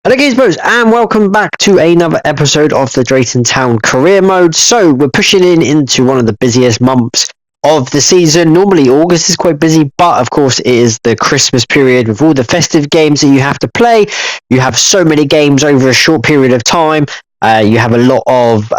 Hello Gizmos and welcome back to another episode of the Drayton Town Career Mode. So we're pushing into one of the busiest months of the season. Normally August is quite busy, but of course it is the Christmas period with all the festive games that you have to play. You have so many games over a short period of time. You have a lot of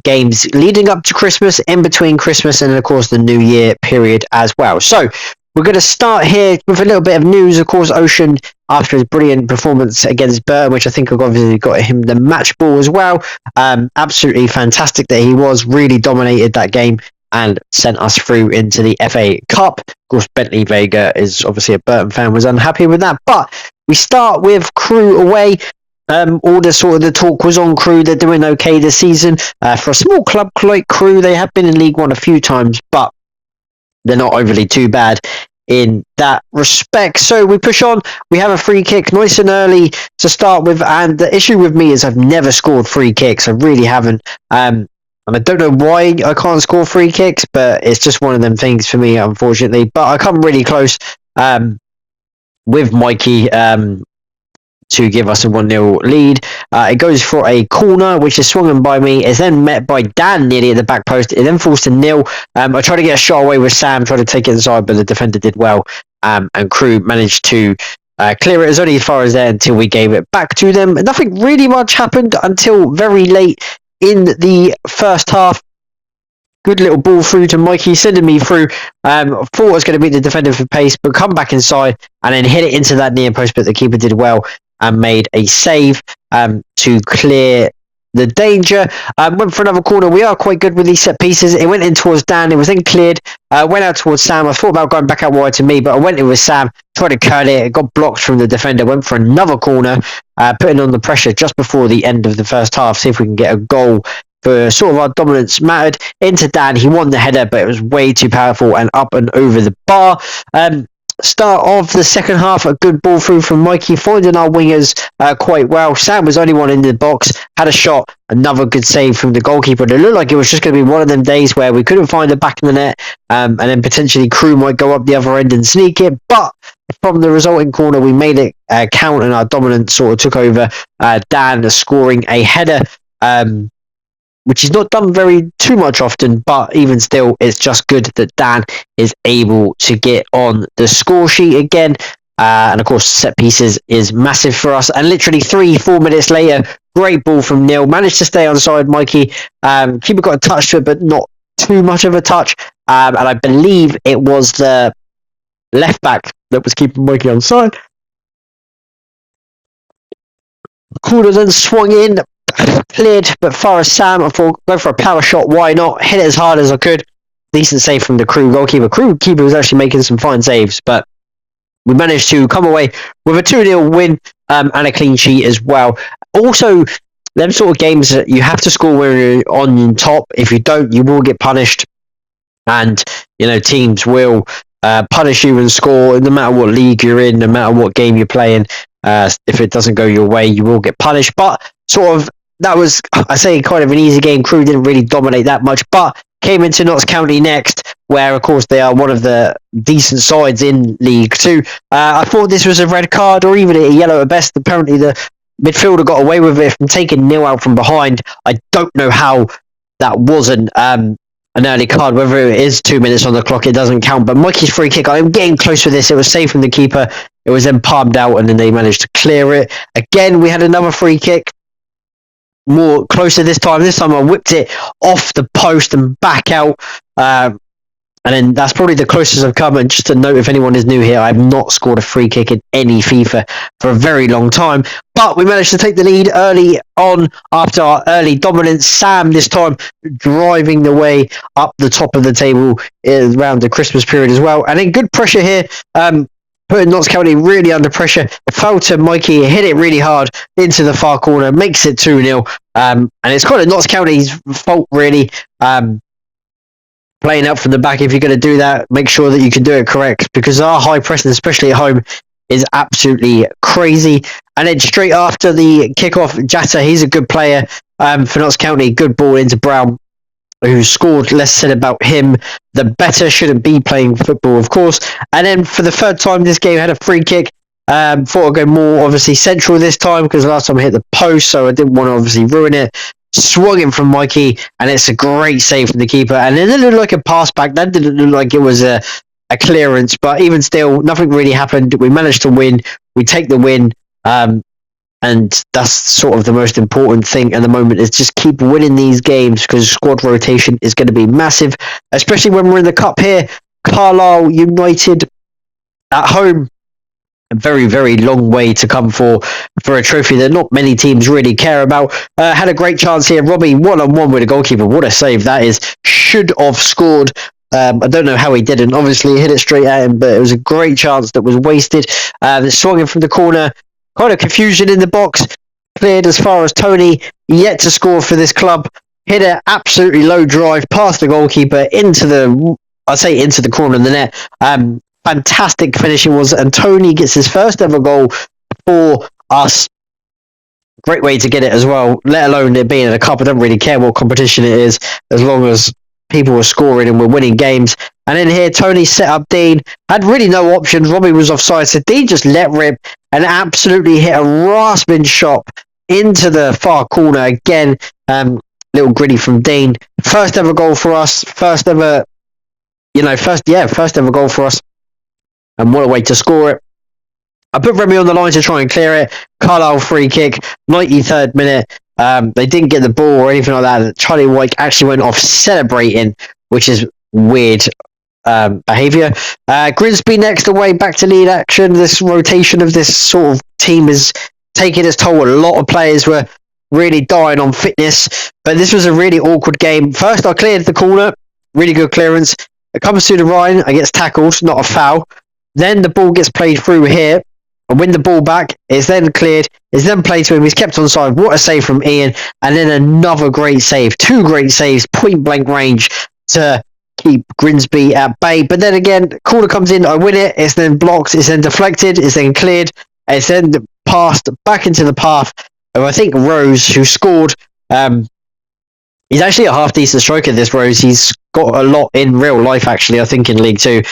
games leading up to Christmas, in between Christmas, and of course the New Year period as well. So we're going to start here with a little bit of news. Of course, Ocean, after his brilliant performance against Burton, which I think obviously got him the match ball as well. Absolutely fantastic that he was, really dominated that game and sent us through into the FA Cup. Of course, Bentley Vega is obviously a Burton fan, was unhappy with that. But we start with Crewe away. All the talk was on Crewe. They're doing okay this season. For a small club like Crewe, they have been in League One a few times, but they're not overly too bad in that respect. So we push on. We have a free kick nice and early to start with, and the issue with me is I've never scored free kicks. I really haven't. And I don't know why I can't score free kicks, but it's just one of them things for me, unfortunately. But I come really close with Mikey to give us a 1-0 lead. It goes for a corner, which is swung in by me. It's then met by Dan nearly at the back post. It then falls to Neil. I tried to get a shot away with Sam, tried to take it inside, but the defender did well. And Crewe managed to clear it. It was only as far as there until we gave it back to them. Nothing really much happened until very late in the first half. Good little ball through to Mikey, sending me through. Thought I was going to beat the defender for pace, but come back inside and then hit it into that near post, but the keeper did well and made a save to clear the danger. Went for another corner. We are quite good with these set pieces. It went in towards Dan. It was then cleared. Went out towards Sam. I thought about going back out wide to me, but I went in with Sam. Tried to curl it. It got blocked from the defender. Went for another corner, putting on the pressure just before the end of the first half. See if we can get a goal. For sort of our dominance mattered. Into Dan. He won the header, but it was way too powerful and up and over the bar. Start of the second half, a good ball through from Mikey, finding our wingers quite well. Sam was only one in the box, had a shot, another good save from the goalkeeper. It looked like it was just going to be one of them days where we couldn't find the back of the net, and then potentially Crewe might go up the other end and sneak it. But from the resulting corner, we made it count, and our dominance sort of took over. Dan scoring a header, which is not done very too much often, but even still, it's just good that Dan is able to get on the score sheet again. And of course, set pieces is massive for us. And literally 3-4 minutes later, great ball from Neil. Managed to stay onside, Mikey. Keeper got a touch to it, but not too much of a touch. And I believe it was the left back that was keeping Mikey onside. Corner then swung in. Cleared, but far as Sam, I thought, go for a power shot, why not? Hit it as hard as I could. Decent save from the Crewe goalkeeper. Crewe keeper was actually making some fine saves, but we managed to come away with a 2-0 win and a clean sheet as well. Also, them sort of games that you have to score when you're on top. If you don't, you will get punished, and teams will punish you and score no matter what league you're in, no matter what game you're playing. If it doesn't go your way, you will get punished. But sort of that was, I say, kind of an easy game. Crewe didn't really dominate that much, but came into Notts County next, where, of course, they are one of the decent sides in League Two. I thought this was a red card or even a yellow at best. Apparently, the midfielder got away with it from taking Neil out from behind. I don't know how that wasn't an early card. Whether it is 2 minutes on the clock, it doesn't count. But Mikey's free kick, I'm getting close with this. It was safe from the keeper. It was then palmed out, and then they managed to clear it. Again, we had another free kick. More closer this time. This time I whipped it off the post and back out. And then that's probably the closest I've come. And just to note, if anyone is new here, I have not scored a free kick in any FIFA for a very long time. But we managed to take the lead early on after our early dominance. Sam this time driving the way up the top of the table around the Christmas period as well. And then good pressure here. Putting Notts County really under pressure. It fell to Mikey, hit it really hard into the far corner, makes it 2-0. And it's kind of Notts County's fault, really. Playing out from the back, if you're going to do that, make sure that you can do it correct, because our high pressing, especially at home, is absolutely crazy. And then straight after the kickoff, Jatta, he's a good player for Notts County. Good ball into Brown, who scored. Less said about him, the better. Shouldn't be playing football, of course. And then for the third time this game, had a free kick Thought I'd go more obviously central this time because last time I hit the post, so I didn't want to obviously ruin it. Swung in from Mikey, and it's a great save from the keeper. And it didn't look like a pass back. That didn't look like it was a clearance, but even still, nothing really happened. We managed to win. We take the win. And that's sort of the most important thing at the moment is just keep winning these games because squad rotation is going to be massive, especially when we're in the cup here. Carlisle United at home. A very, very long way to come for a trophy that not many teams really care about. Had a great chance here. Robbie one-on-one with a goalkeeper. What a save that is. Should have scored. I don't know how he didn't. Obviously, he hit it straight at him, but it was a great chance that was wasted. Swung in from the corner. Kind of confusion in the box. Cleared as far as Tony. Yet to score for this club. Hit an absolutely low drive past the goalkeeper into the corner of the net. Fantastic finishing was, and Tony gets his first ever goal for us. Great way to get it as well, let alone it being in a cup. I don't really care what competition it is, as long as people were scoring and we're winning games. And then here, Tony set up Dean, had really no options. Robbie was offside, so Dean just let rip and absolutely hit a rasping shot into the far corner again. Little gritty from Dean. First ever goal for us. First ever goal for us. And what a way to score it. I put Remy on the line to try and clear it. Carlisle free kick, 93rd minute. They didn't get the ball or anything like that. Charlie White actually went off celebrating, which is weird behaviour. Grimsby next away, back to lead action. This rotation of this sort of team is taking its toll. A lot of players were really dying on fitness. But this was a really awkward game. First, I cleared the corner. Really good clearance. It comes through the Ryan. I gets tackled, not a foul. Then the ball gets played through here. I win the ball back. It's then cleared. It's then played to him. He's kept on side. What a save from Ian. And then another great save. Two great saves. Point blank range to keep Grimsby at bay. But then again, corner comes in. I win it. It's then blocked. It's then deflected. It's then cleared. It's then passed back into the path of, I think, Rose, who scored. He's actually a half-decent striker, this Rose. He's got a lot in real life, actually, I think, in League 2.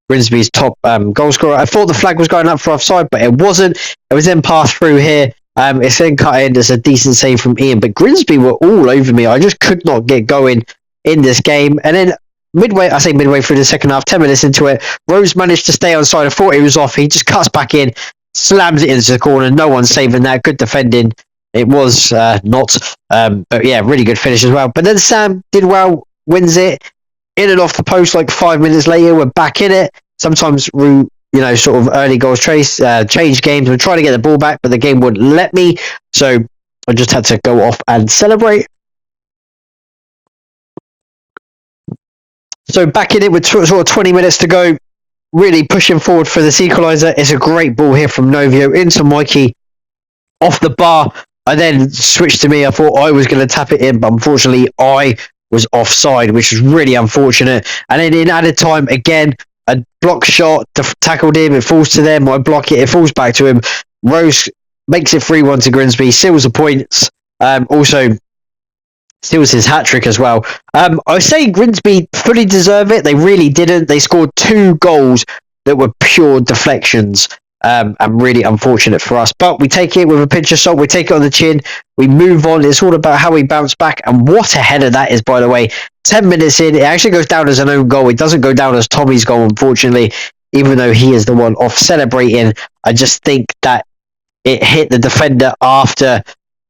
Grimsby's top goal scorer. I thought the flag was going up for offside, but it wasn't. It was then passed through here. It's then cut in. There's a decent save from Ian, but Grimsby were all over me. I just could not get going in this game. And then midway through the second half, 10 minutes into it, Rose managed to stay on side. I thought he was off. He just cuts back in, slams it into the corner. No one's saving that. Good defending. It was not. But yeah, really good finish as well. But then Sam did well, wins it. In and off the post like 5 minutes later, we're back in it. Sometimes, sort of early goals change games. We're trying to get the ball back, but the game wouldn't let me. So I just had to go off and celebrate. So back in it with sort of 20 minutes to go. Really pushing forward for this equaliser. It's a great ball here from Novio into Mikey. Off the bar. I then switched to me. I thought I was going to tap it in, but unfortunately I was offside, which was really unfortunate. And then in added time, again, a block shot, tackled him, it falls to them, I block it, it falls back to him. Rose makes it 3-1 to Grimsby, seals the points, also steals his hat-trick as well. I say Grimsby fully deserve it, they really didn't. They scored 2 goals that were pure deflections. And really unfortunate for us, but we take it with a pinch of salt. We take it on the chin. We move on. It's all about how we bounce back, and what a header that is, by the way. 10 minutes in, it actually goes down as an own goal. It doesn't go down as Tommy's goal, unfortunately, even though he is the one off celebrating. I just think that it hit the defender after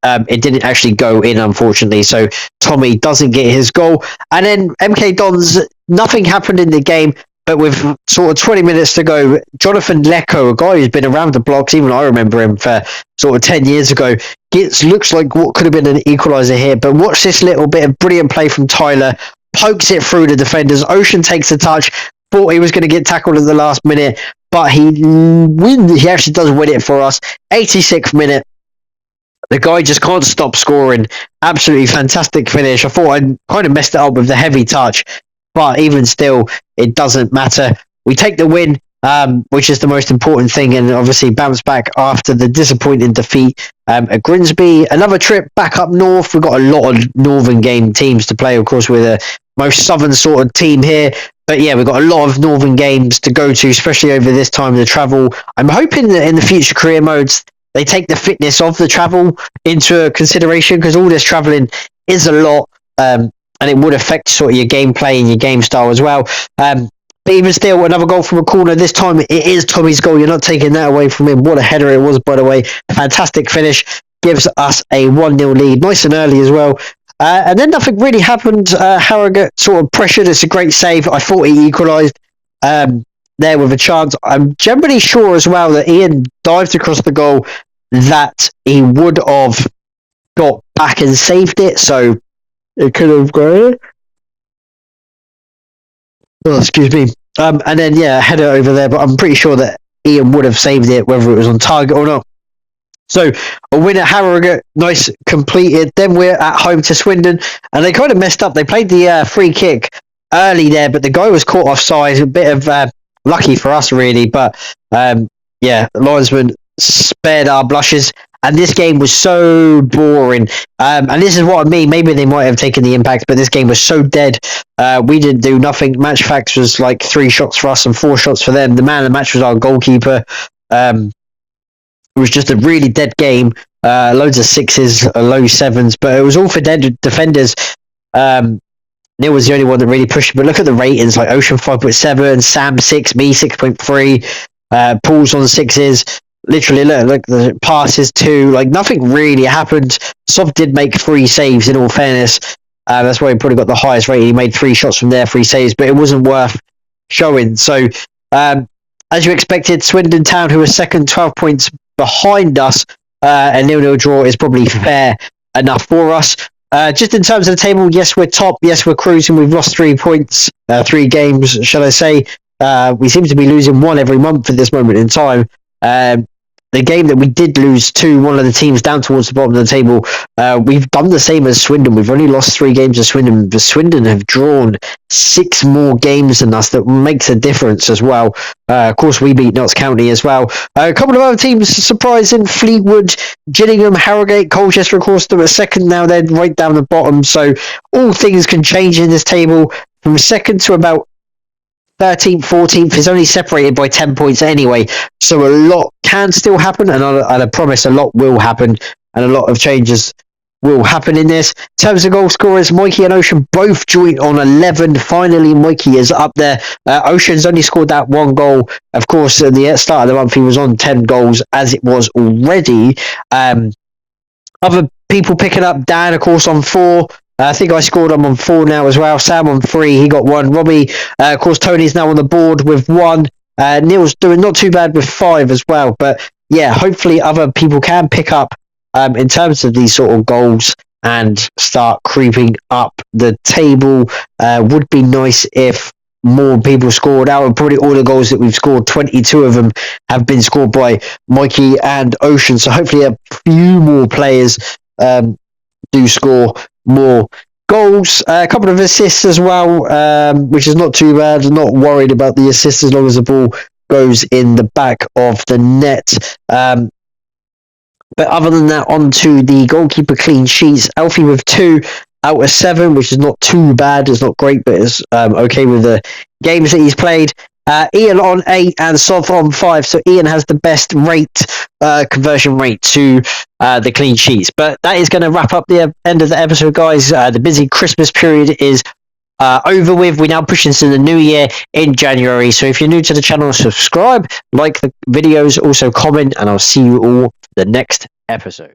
it didn't actually go in, unfortunately. So Tommy doesn't get his goal, and then MK Dons. Nothing happened in the game. But with sort of 20 minutes to go, Jonathan Lecco, a guy who's been around the blocks, even I remember him for sort of 10 years ago, looks like what could have been an equaliser here. But watch this little bit of brilliant play from Tyler. Pokes it through the defenders. Ocean takes a touch. Thought he was going to get tackled at the last minute. But he actually does win it for us. 86th minute. The guy just can't stop scoring. Absolutely fantastic finish. I thought I kind of messed it up with the heavy touch. But even still, it doesn't matter. We take the win, which is the most important thing, and obviously bounce back after the disappointing defeat at Grimsby. Another trip back up north. We've got a lot of northern game teams to play, of course, with most southern sort of team here. But yeah, we've got a lot of northern games to go to, especially over this time of the travel. I'm hoping that in the future career modes, they take the fitness of the travel into consideration, because all this traveling is a lot, and it would affect sort of your gameplay and your game style as well. But even still, another goal from a corner. This time it is Tommy's goal. You're not taking that away from him. What a header it was, by the way. Fantastic finish. Gives us a 1-0 lead. Nice and early as well. And then nothing really happened. Harrogate sort of pressured. It's a great save. I thought he equalised there with a chance. I'm generally sure as well that Ian dived across the goal, that he would have got back and saved it. So it could have gone. Oh, excuse me. And then, yeah, header over there, but I'm pretty sure that Ian would have saved it, whether it was on target or not. So a win at Harrogate, nice, completed. Then we're at home to Swindon, and they kind of messed up. They played the free kick early there, but the guy was caught offside. A bit of lucky for us, really. But yeah, linesman spared our blushes. And this game was so boring. And this is what I mean. Maybe they might have taken the impact, but this game was so dead. We didn't do nothing. Match facts was like 3 shots for us and 4 shots for them. The man of the match was our goalkeeper. It was just a really dead game. Loads of 6s, low 7s, but it was all for dead defenders. Neil was the only one that really pushed. But look at the ratings, like Ocean 5.7, Sam 6, me 6.3, Paul's on 6s. Literally, look, the passes 2, like nothing really happened. Sov did make 3 saves, in all fairness. That's why he probably got the highest rating. He made 3 shots from there, 3 saves, but it wasn't worth showing. So, as you expected, Swindon Town, who are second, 12 points behind us, a 0-0 draw is probably fair enough for us. Just in terms of the table, yes, we're top. Yes, we're cruising. We've lost 3 points, 3 games, shall I say. We seem to be losing 1 every month at this moment in time. The game that we did lose to one of the teams down towards the bottom of the table, we've done the same as Swindon. We've only lost 3 games to Swindon, but Swindon have drawn 6 more games than us. That makes a difference as well. Of course, we beat Notts County as well. A couple of other teams surprising: Fleetwood, Gillingham, Harrogate, Colchester, of course, they're second now. They're right down the bottom. So all things can change in this table. From second to about 13th, 14th is only separated by 10 points anyway, so a lot can still happen, and I promise a lot will happen, and a lot of changes will happen in this. In terms of goal scorers, Mikey and Ocean both joint on 11. Finally, Mikey is up there. Ocean's only scored that 1 goal. Of course, at the start of the month, he was on 10 goals, as it was already. Other people picking up: Dan, of course, on 4. I think I scored him on 4 now as well. Sam on 3, he got 1. Robbie, of course, Tony's now on the board with 1. Neil's doing not too bad with 5 as well. But yeah, hopefully other people can pick up in terms of these sort of goals and start creeping up the table. Would be nice if more people scored. Out of probably all the goals that we've scored, 22 of them have been scored by Mikey and Ocean. So hopefully a few more players do score more goals. A couple of assists as well, which is not too bad. Not worried about the assists as long as the ball goes in the back of the net. But other than that, on to the goalkeeper clean sheets. Alfie with 2 out of 7, which is not too bad. It's not great, but it's okay with the games that he's played. Ian on 8 and Sov on 5. So Ian has the best conversion rate to the clean sheets. But that is going to wrap up the end of the episode, guys. The busy Christmas period is over with. We're now pushing into the new year in January. So if you're new to the channel, subscribe, like the videos, also comment, and I'll see you all for the next episode.